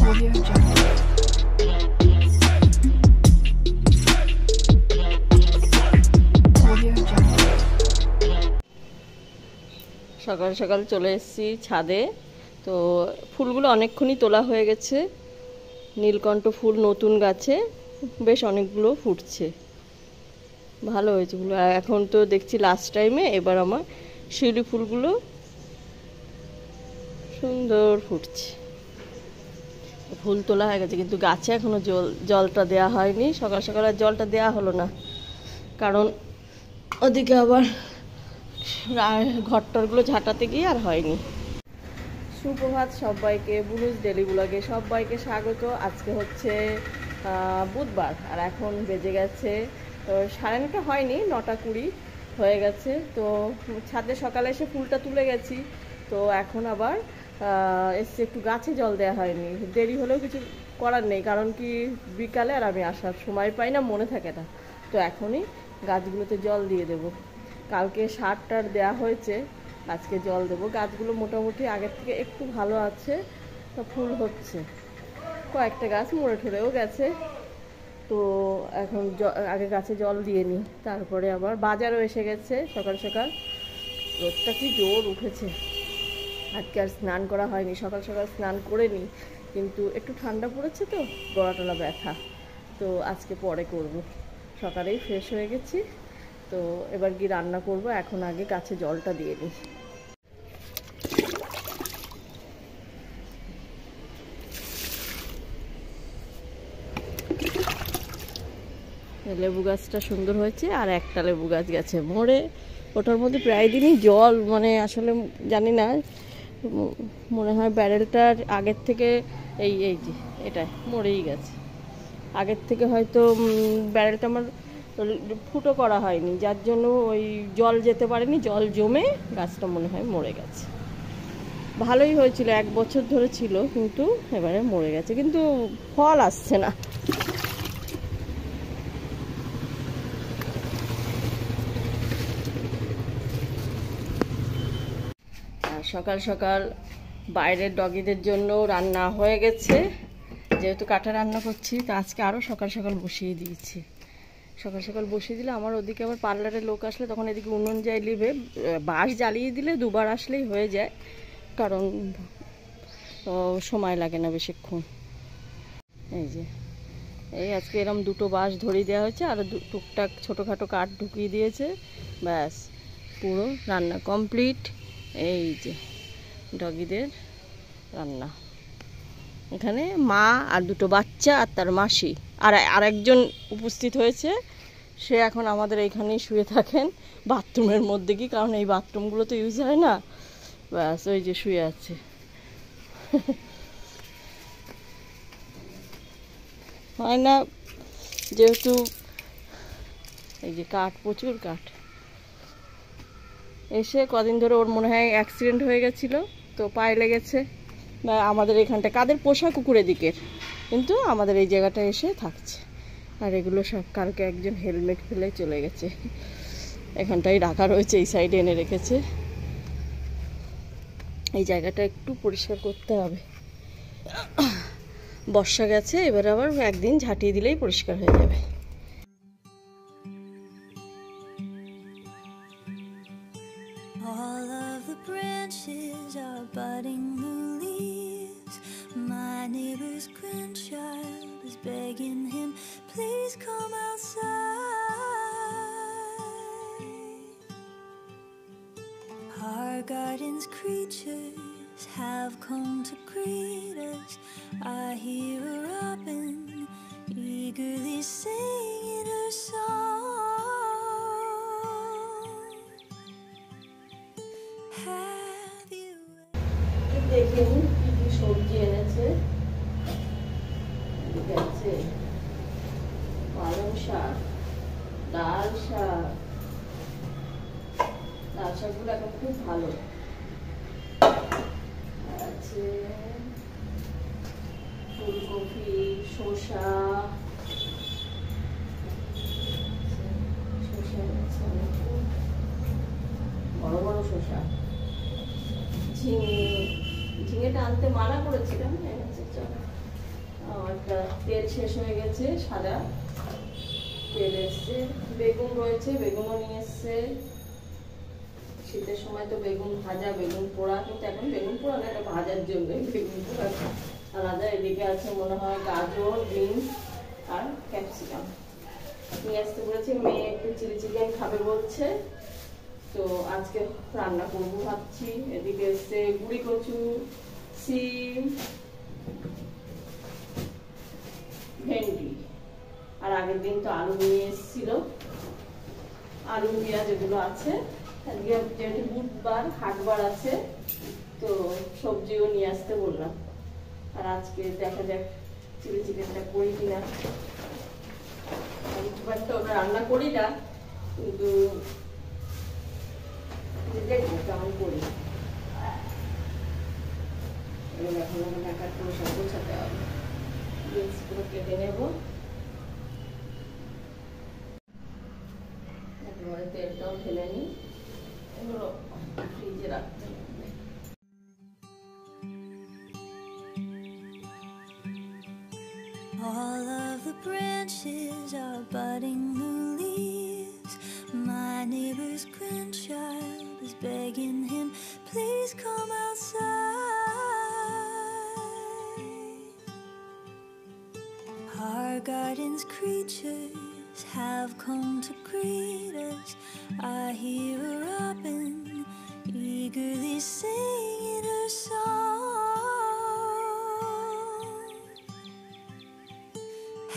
সকাল সকাল চলে এসেছি ছাদে। তো ফুলগুলো অনেকক্ষণই তোলা হয়ে গেছে। নীলকণ্ঠ ফুল নতুন গাছে বেশ অনেকগুলো ফুটছে, ভালো হয়েছে ফুল। এখন তো দেখছি লাস্ট টাইমে এবার আমার শিউলি ফুলগুলো সুন্দর ফুটছে। ফুল তোলা হয়ে গেছে কিন্তু গাছে এখনো জলটা দেওয়া হয়নি। সকাল সকাল আর জলটা দেওয়া হলো না, কারণ ওদিকে আবার ঘরটরগুলো ঝাঁটাতে গিয়ে আর হয়নি। সুপ্রভাত সবাইকে, বুলুস ডেলি ব্লগে সবাইকে স্বাগত। আজকে হচ্ছে বুধবার আর এখন বেজে গেছে তো 9:30 হয়নি, 9:20 হয়ে গেছে। তো ছাদে সকালে এসে ফুলটা তুলে গেছি। তো এখন আবার এসে একটু গাছে জল দেওয়া হয়নি, দেরি হলেও কিছু করার নেই, কারণ কি বিকালে আর আমি আসার সময় পাই না, মনে থাকে না। তো এখনই গাছগুলোতে জল দিয়ে দেব। কালকে সারটার দেওয়া হয়েছে, আজকে জল দেবো। গাছগুলো মোটামুটি আগের থেকে একটু ভালো আছে, তো ফুল হচ্ছে। কয়েকটা গাছ মরে ঠরেও গেছে। তো এখন আগে গাছে জল দিয়ে নিই, তারপরে আবার বাজারও এসে গেছে। সকাল সকাল রোদটা কি জোর উঠেছে। আজকে আর স্নান করা হয়নি, সকাল সকাল স্নান করে নিই, কিন্তু একটু ঠান্ডা পড়েছে তো গলা টলা ব্যথা। তো আজকে পরে করব, সকালেই ফ্রেশ হয়ে গেছি। তো এবার কি রান্না করব, এখন আগে গাছে জলটা দিয়ে নিই। লেবু গাছটা সুন্দর হয়েছে, আর একটা লেবু গাছ গেছে মরে। ওটার মধ্যে প্রায় দিনই জল, মানে আসলে জানি না, মনে হয় ব্যারেলটার আগের থেকে এই যে এটা মরেই গেছে। আগের থেকে হয়তো ব্যারেলটা আমার ফুটো করা হয়নি, যার জন্য ওই জল যেতে পারেনি, জল জমে গাছটা মনে হয় মরে গেছে। ভালোই হয়েছিল, 1 বছর ধরে ছিল, কিন্তু এবারে মরে গেছে, কিন্তু ফল আসছে না। সকাল সকাল বাইরের ডগিদের জন্য রান্না হয়ে গেছে। যেহেতু কাঠে রান্না করছি, তো আজকে আরও সকাল সকাল বসিয়ে দিয়েছি। সকাল সকাল বসিয়ে দিলে আমার ওদিকে আবার পার্লারের লোক আসলে তখন এদিকে উনুন যায় লিভে, বাঁশ জ্বালিয়ে দিলে 2বার আসলেই হয়ে যায়, কারণ সময় লাগে না বেশিক্ষণ। এই আজকে এরকম 2টো বাঁশ ধরিয়ে দেওয়া হয়েছে, আর টুকটাক ছোটোখাটো কাঠ ঢুকিয়ে দিয়েছে, ব্যাস পুরো রান্না কমপ্লিট। এই যে ডগিদের রান্না, এখানে মা আর 2টো বাচ্চা আর তার মাসি, আর আরেকজন উপস্থিত হয়েছে। সে এখন আমাদের এইখানেই শুয়ে থাকেন, বাথরুমের মধ্যে কি, কারণ এই বাথরুমগুলো তো ইউজ হয় না। ব্যাস ওই যে শুয়ে আছে। হয় না, যেহেতু এই যে কাঠ, প্রচুর কাঠ। এসে কদিন ধরে ওর মনে হয় অ্যাক্সিডেন্ট হয়ে গেছিলো, তো পায়ে লেগেছে। বা আমাদের এখানটা কাদের পোষা কুকুরের দিকের, কিন্তু আমাদের এই জায়গাটা এসে থাকছে। আর এগুলো সব কালকে একজন হেলমেট ফেলে চলে গেছে, এখানটাই রাখা রয়েছে, এই সাইডে এনে রেখেছে। এই জায়গাটা একটু পরিষ্কার করতে হবে। বর্ষা গেছে, এবার আবার একদিন ঝাঁটিয়ে দিলেই পরিষ্কার হয়ে যাবে। All of the branches are budding new leaves. My neighbor's grandchild is begging him, please come outside. Our garden's creatures have come to greet us. I hear a robin eagerly singing her song. দেখেন কি কি সবজি এনেছে। পালং শাক, লাল শাক, লাল শাকগুলো এখন খুব ভালো আছে। ফুলকপি, শসা, বড় বড় শসা, ঝিঙে, ঝিঙেটা আনতে মানা করেছিলাম, এনেছে। চলো শেষ হয়ে গেছে সাদা তেল এসছে, বেগুন রয়েছে, বেগুনও নিয়ে এসছে। শীতের সময় তো বেগুন ভাজা, বেগুন পোড়া, কিন্তু এখন বেগুন পোড়া না, এটা ভাজার জন্য বেগুন পোড়া আলাদা। এদিকে আছে মনে হয় গাজর, বিনস আর ক্যাপসিকাম নিয়ে আসতে বলেছি। মেয়ে একটু চিলি চিকেন খাবে বলছে, তো আজকে রান্না করবো ভাবছি। এদিকে এসছে গুঁড়ি কচু, সিম, ভেন্ডি, আর আগের দিন তো আলু নিয়ে এসেছিল, আলু পেঁয়াজ এগুলো আছে। আজকে যেহেতু বুধবার হাটবার আছে, তো সবজিও নিয়ে আসতে বললাম। আর আজকে দেখা যাক চিলি চিকেনটা করি কিনা। আমি খুব একটা ওটা রান্না করি না, কিন্তু দেখবো কেমন করি। এবার এখন আমাকে এক এক করে সব গোছাতে হবে। বিনসগুলো কেটে নেবো, একেবারে তেলটাও ঢেলে নিই, এগুলো ফ্রিজে রাখতে হবে। All of the branches are budding new leaves. My neighbor's grandchild is begging him, please come outside. Our garden's creatures have come to greet us. I hear a robin eagerly singing her song.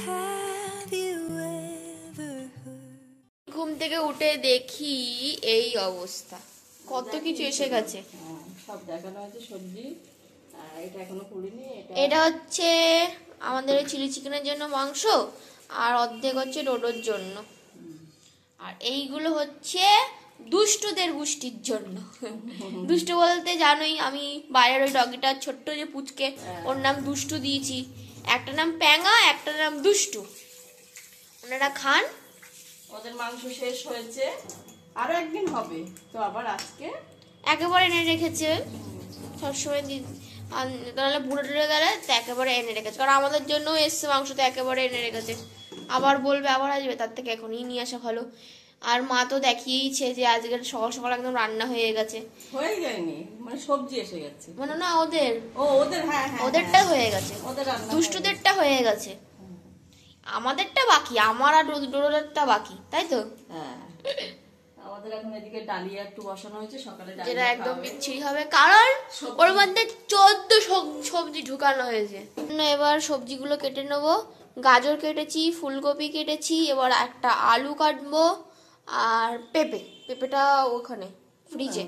Have you ever heard? ঘুম থেকে উঠে দেখি এই অবস্থা, কত কিছু এসে গেছে। সব দেখানো হয়েছে সবজি, এটা এখনো খুলিনি। এটা হচ্ছে আমাদের চিলি চিকেনের জন্য মাংস, আর অর্ধেক হচ্ছে ডোডোর জন্য, আর এইগুলো হচ্ছে দুষ্টুদের গোষ্ঠীর জন্য। দুষ্টু বলতে জানোই, আমি বাইরের ওই ডগিটা ছোট্ট যে পুচকে, ওর নাম দুষ্টু দিয়েছি। একটা নাম প্যাঙা, একটা নাম দুষ্টু। ওনারা খান। ওদের মাংস শেষ হয়েছে, আরো একদিন হবে, তো আবার আজকে একেবারে এনে রেখেছে সবসময়। তাহলে বুড়ো টুড়ে গেলে তো একেবারে এনে রেখেছে, কারণ আমাদের জন্য এসছে মাংস, তো একেবারে এনে রেখেছে। আবার বলবে আবার আসবে, তার থেকে এখনই নিয়ে আসা ভালো। আর মা তো দেখিয়েইছে যে আজকে সকাল সকাল একদম রান্না হয়ে গেছে। হয়ে যায়নি, মানে সবজি এসে গেছে। মানে না ওদের, ওদের, হ্যাঁ হ্যাঁ, ওদেরটা হয়ে গেছে, ওদের রান্না দুষ্টুদেরটা হয়ে গেছে, আমাদেরটা বাকি, আমার আর ডোডোদেরটা বাকি, তাই তো? হ্যাঁ, আমাদের এখন এদিকে ডালিয়া একটু বসানো হয়েছে, সকালে যেটা একদম বিচ্ছিরি হবে, কারণ ওর মধ্যে 14 সবজি ঢুকানো হয়েছে। এবার সবজিগুলো কেটে নেবো। গাজর কেটেছি, ফুলকপি কেটেছি, এবার একটা আলু কাটবো, আর পেঁপেটা ওখানে ফ্রিজে।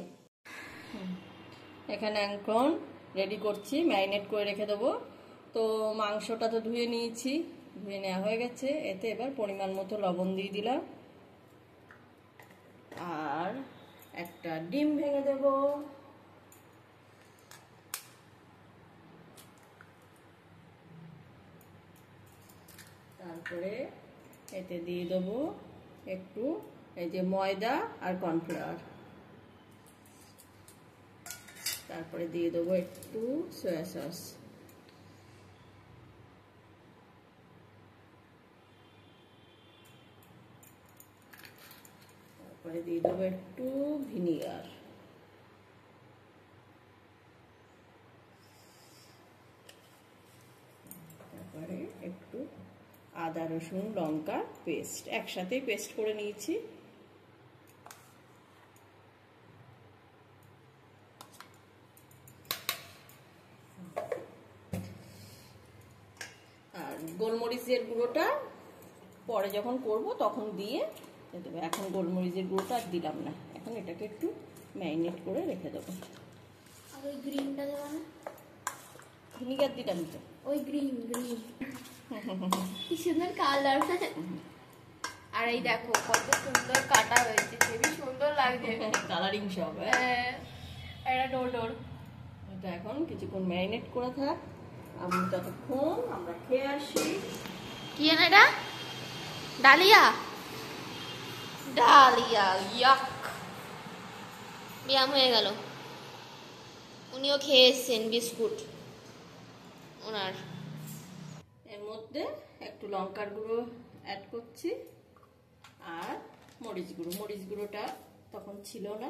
এখানে এখন রেডি করছি, ম্যারিনেট করে রেখে দেবো। তো মাংসটা তো ধুয়ে নিয়েছি, ধুয়ে নেওয়া হয়ে গেছে। এতে এবার পরিমাণ মতো লবণ দিয়ে দিলাম, আর একটা ডিম ভেঙে দেব। তারপরে এতে দিয়ে দেবো একটু এই যে ময়দা আর কর্নফ্লাওয়ার। তারপরে দিয়ে দেবো একটু সয়া সস। তারপরে দিয়ে দেবো একটু ভিনিগার। তারপরে একটু আদা রসুন লঙ্কা পেস্ট, একসাথেই পেস্ট করে নিয়েছি। আর গোলমরিচের গুঁড়োটা পরে যখন করব তখন দিয়ে দেবো, এখন গোলমরিচের গুঁড়োটা আর দিলাম না। এখন এটাকে একটু ম্যারিনেট করে রেখে দেবো। আর ওই গ্রিনটা দেবো না? ভিনিগার দিলাম তো, ওই গ্রিন কি সুন্দর কালার। আর এই দেখো কত সুন্দর কাটা হয়েছে, খুবই সুন্দর লাগছে, কালারিং সব। এটা ডোডোর। এটা এখন কিছুক্ষণ ম্যারিনেট করে থাক, আমি ততক্ষণ আমরা খেয়ে আসি। কি জানো এটা? ডালিয়া, ডালিয়া ইয়াক। ব্যায়াম হয়ে গেল। উনিও খেয়ে এসছেন বিস্কুট ওনার। এর মধ্যে একটু লঙ্কার গুঁড়ো অ্যাড করছি আর মরিচ গুঁড়োটা তখন ছিল না।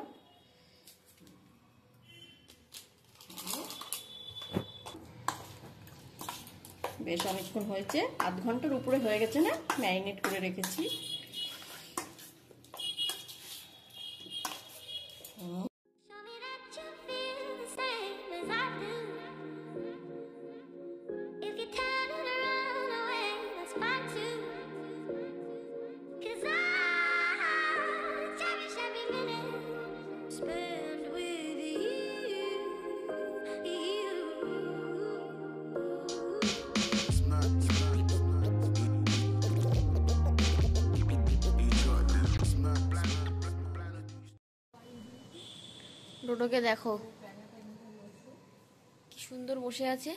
বেশ অনেকক্ষণ হয়েছে, আধ ঘন্টার উপরে হয়ে গেছে না, ম্যারিনেট করে রেখেছি। ডোডোকে দেখো কি সুন্দর বসে আছে।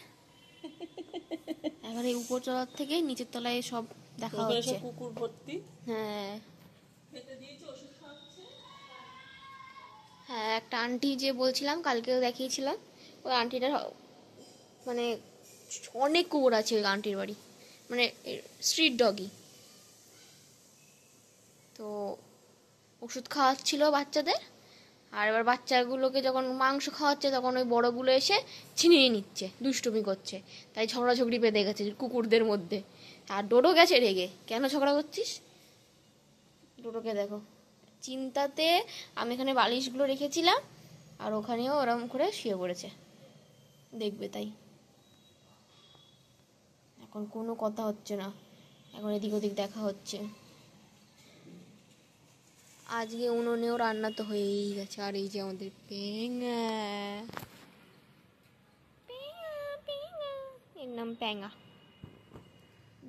এবার এই উপর তলার থেকে নিচের তলায় সব দেখা হচ্ছে। কুকুর ভর্তি। হ্যাঁ হ্যাঁ, একটা আন্টি যে বলছিলাম কালকেও দেখিয়েছিলাম, ওই আন্টিটার মানে অনেক কুকুর আছে ওই আন্টির বাড়ি, মানে স্ট্রিট ডগি। তো ওষুধ খাওয়াচ্ছিল বাচ্চাদের, আর এবার বাচ্চাগুলোকে যখন মাংস খাওয়াচ্ছে তখন ওই বড়গুলো এসে ছিনিয়ে নিচ্ছে, দুষ্টুমি করছে। তাই ঝগড়াঝগড়ি বেঁধে গেছে কুকুরদের মধ্যে। আর ডোডো গেছে রেগে, কেন ঝগড়া করছিস? ডোডোকে দেখো চিন্তাতে। আমি এখানে বালিশগুলো রেখেছিলাম আর ওখানেও ওরম করে শুয়ে পড়েছে, দেখবে তাই। এখন কোনো কথা হচ্ছে না, এখন এদিক ওদিক দেখা হচ্ছে। আজকে উনুনেও রান্না তো হয়েই গেছে। আর এই যে আমাদের প্যাঙা, এর নাম প্যাঙা।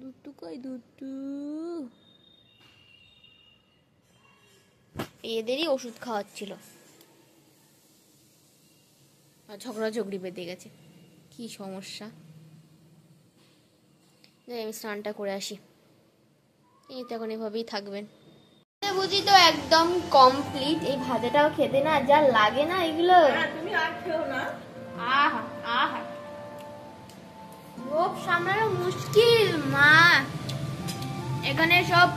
দুটু কই দুটু? এদেরই ওষুধ খাওয়াচ্ছিল আর ঝগড়াঝগড়ি বেঁধে গেছে। কি সমস্যা! আমি স্নানটা করে আসি। এই তো এখন এভাবেই থাকবেন। বুঝি তো একদম কমপ্লিট। এই ভাজাটাও খেতে না যা লাগে না এগুলো। তুমি আর খেও না। আহা আহা, লোভ সামলানো মুশকিল মা। এখানে সব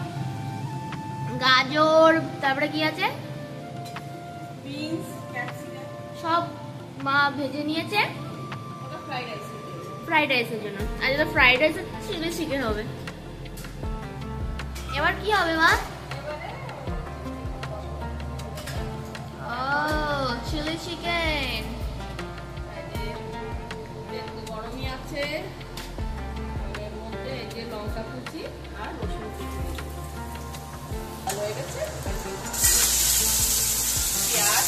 গাজর, তারপরে কি আছে, বিনস, ক্যাপসিকাম সব মা ভেজে নিয়েছে ওটা ফ্রাইড রাইসের জন্য। আর যেটা ফ্রাইড রাইস চিলি চিকেন হবে। এবার কি হবে মা? ও চিলি চিকেন। গরমই আছে, এর মধ্যে এই যে লঙ্কা কুচি আর রসুন কুচি ভালো হয়ে গেছে। পেঁয়াজ,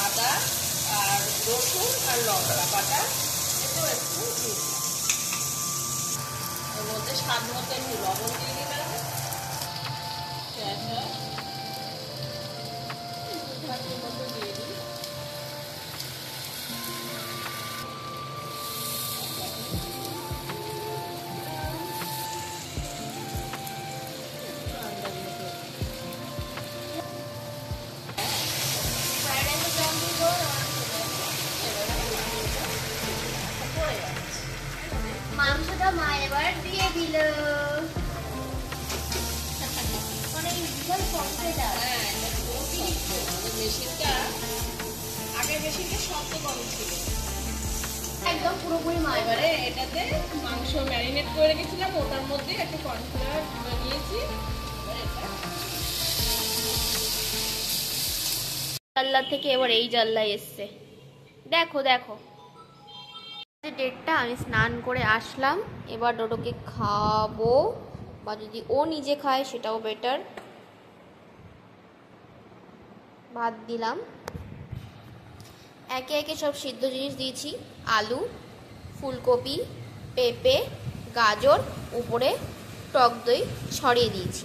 আদা আর রসুন আর লঙ্কা বাটা এটাও একটু দিয়েছি। এর মধ্যে স্বাদ মতো একটু লবণ দিয়ে দিলাম। পেঁয়াজটা মতো দিয়ে দিই। মাংসটা মা এবার দিয়ে দিল। মানে বিশাল কমপ্লিট। মেশিনটা আগে মেশিনটা শব্দ কম ছিল, একদম পুরোপুরি মা। এবারে এটাতে মাংস ম্যারিনেট করে রেখেছিলাম, ওটার মধ্যে একটা কর্নফ্লাওয়ার বানিয়েছি। জানলা থেকে এবার এই জানলায় এসছে। দেখো দেখো 1:30 আমি স্নান করে আসলাম। এবার ডোডোকে খাওয়াবো, বা যদি ও নিজে খায় সেটাও বেটার। ভাত দিলাম, একে একে সব সিদ্ধ জিনিস দিয়েছি। আলু, ফুলকপি, পেঁপে, গাজর, উপরে টক দই ছড়িয়ে দিয়েছি।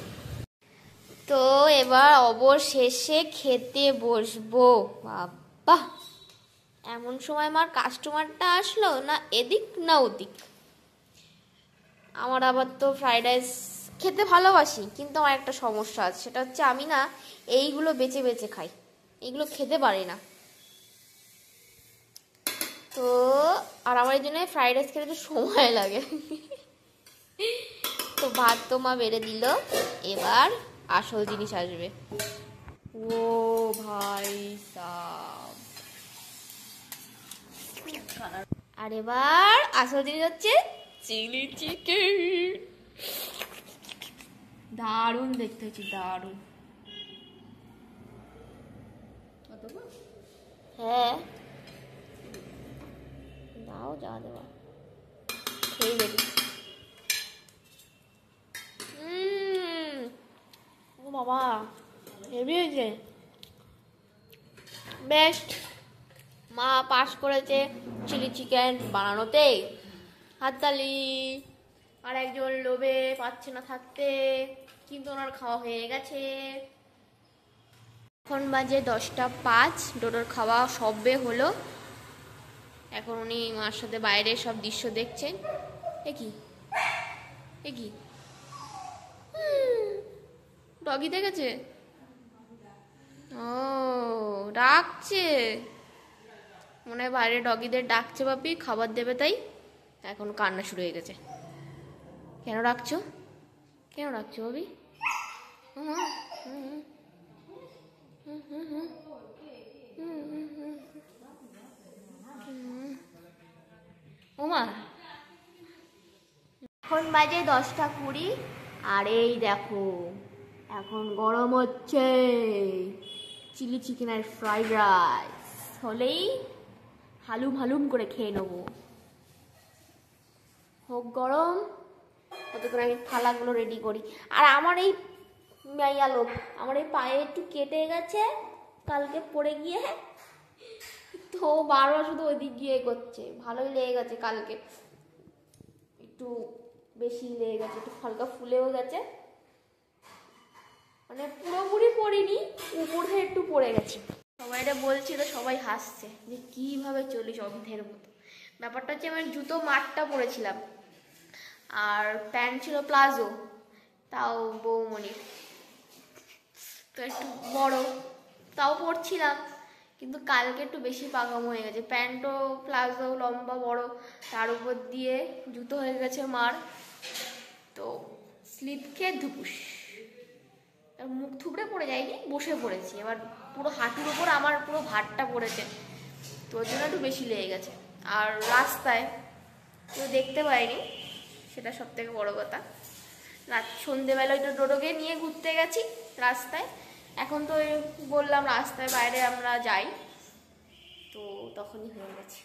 তো এবার অবশেষে খেতে বসবো। বাবা, এমন সময় আমার কাস্টমারটা আসলো, না এদিক না ওদিক। আমার আবার তো ফ্রাইড রাইস খেতে ভালোবাসি, কিন্তু আমার একটা সমস্যা আছে, সেটা হচ্ছে আমি না এইগুলো বেছে বেছে খাই, এইগুলো খেতে পারি না। তো আর আমার জন্য ফ্রাইড রাইস খেতে একটু সময় লাগে। তো ভাত তো মা বেড়ে দিল, এবার আসল জিনিস আসবে। ও ভাই সাব, আর এবার আসল জিনিস হচ্ছে চিলি চিকেন। দারুণ দেখতে হচ্ছে, দারুণ। হ্যাঁ দাও, যা দেওয়া খেয়ে দেখি। ও বাবা, হেভি হয়েছে, বেস্ট। মা পাস করেছে চিলি চিকেন বানানোতে, হাততালি। আর একজন লোভে পাচ্ছে না থাকতে, কিন্তু ওনার খাওয়া হয়ে গেছে। এখন বাজে 10টা 5, ডোডোর খাওয়া সবে হলো। এখন উনি মার সাথে বাইরের সব দৃশ্য দেখছেন। এ কি ডগি দেখেছে? ও ডাকছে, মনে হয় বাইরে ডগিদের ডাকছে, বাপি খাবার দেবে তাই। এখন কান্না শুরু হয়ে গেছে। কেন ডাকছো, কেন ডাকছো বাবি? ওমা, এখন বাজে 10টা 20, আর এই দেখো এখন গরম হচ্ছে চিলি চিকেন আর ফ্রাইড রাইস। হলেই হালুম হালুম করে খেয়ে নেবো। হোক গরম, ততক্ষণ আমি থালাগুলো রেডি করি। আর আমার এই মাইয়া লোক, আমার এই পায়ে একটু কেটে গেছে কালকে পড়ে গিয়ে, তো বারবার শুধু ওই দিক গিয়ে করছে। ভালোই লেগে গেছে কালকে, একটু বেশি লেগে গেছে, একটু হালকা ফুলেও গেছে, মানে পুরোপুরি পড়িনি, উপরে একটু পড়ে গেছে। সবাই এটা বলছি তো সবাই হাসছে যে কীভাবে চলিস অন্ধের মতো। ব্যাপারটা হচ্ছে আমি জুতো মাঠটা পরেছিলাম, আর প্যান্ট ছিল প্লাজো, তাও বৌমণির, তো একটু বড়, তাও পরছিলাম। কিন্তু কালকে একটু বেশি পাকাম হয়ে গেছে, প্যান্টও প্লাজো লম্বা বড়, তার উপর দিয়ে জুতো হয়ে গেছে মার, তো স্লিপ খেয়ে ধুপুস, মুখ থুবড়ে পড়ে যায়নি, বসে পড়েছি। এবার পুরো হাঁটুর ওপর আমার পুরো ভাতটা পড়েছে, তো ওর জন্য একটু বেশি লেগে গেছে। আর রাস্তায় কেউ দেখতে পায়নি, সেটা সব থেকে বড়ো কথা। সন্ধেবেলা ওইটা ডোডোকে নিয়ে ঘুরতে গেছি রাস্তায়। এখন তো বললাম রাস্তায় বাইরে আমরা যাই, তো তখনই হয়ে গেছে।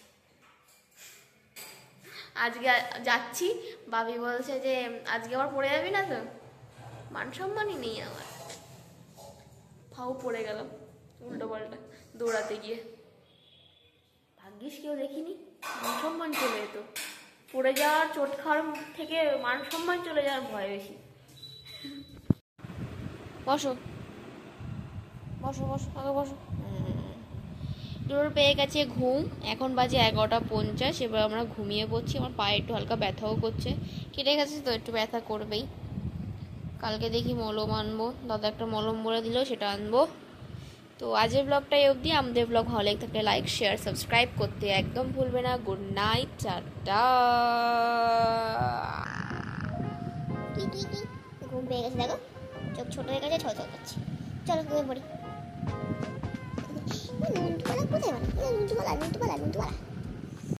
আজকে যাচ্ছি, বাবি বলছে যে আজকে আবার পড়ে যাবি না তো? মান সম্মানই নেই আমার, ফাও পড়ে গেলাম উল্টো পাল্টা দৌড়াতে গিয়ে। ভাগ্যিস কেউ দেখিনি, মান সম্মান চলে যেত। পড়ে যাওয়ার, চোট খাওয়ার থেকে মান সম্মান চলে যাওয়ার ভয় বেশি। বসো বসো বসো, আগে বসো। ডোর পেয়ে গেছে ঘুম, এখন বাজে 11টা 50। এবার আমরা ঘুমিয়ে পড়ছি। আমার পায়ে একটু হালকা ব্যথাও করছে, কেটে গেছে তো একটু ব্যথা করবেই। কালকে দেখি মলম আনবো, দাদা একটা মলম বলে দিল, সেটা আনবো। তো আজকের ব্লগটাই অবধি। আমাদের ব্লগ ভালো লাগে থাকলে লাইক শেয়ার সাবস্ক্রাইব করতে একদম ভুলবে না। Good night, tata. ঘুম পেয়ে গেছে, দেখো চোখ ছোট হয়ে গেছে, ছ করছে। চলো ঘুমিয়ে পড়ি। নুনটুপালা কোথায়? মানে নুনটুপালা নুনটুপালা নুনটুপালা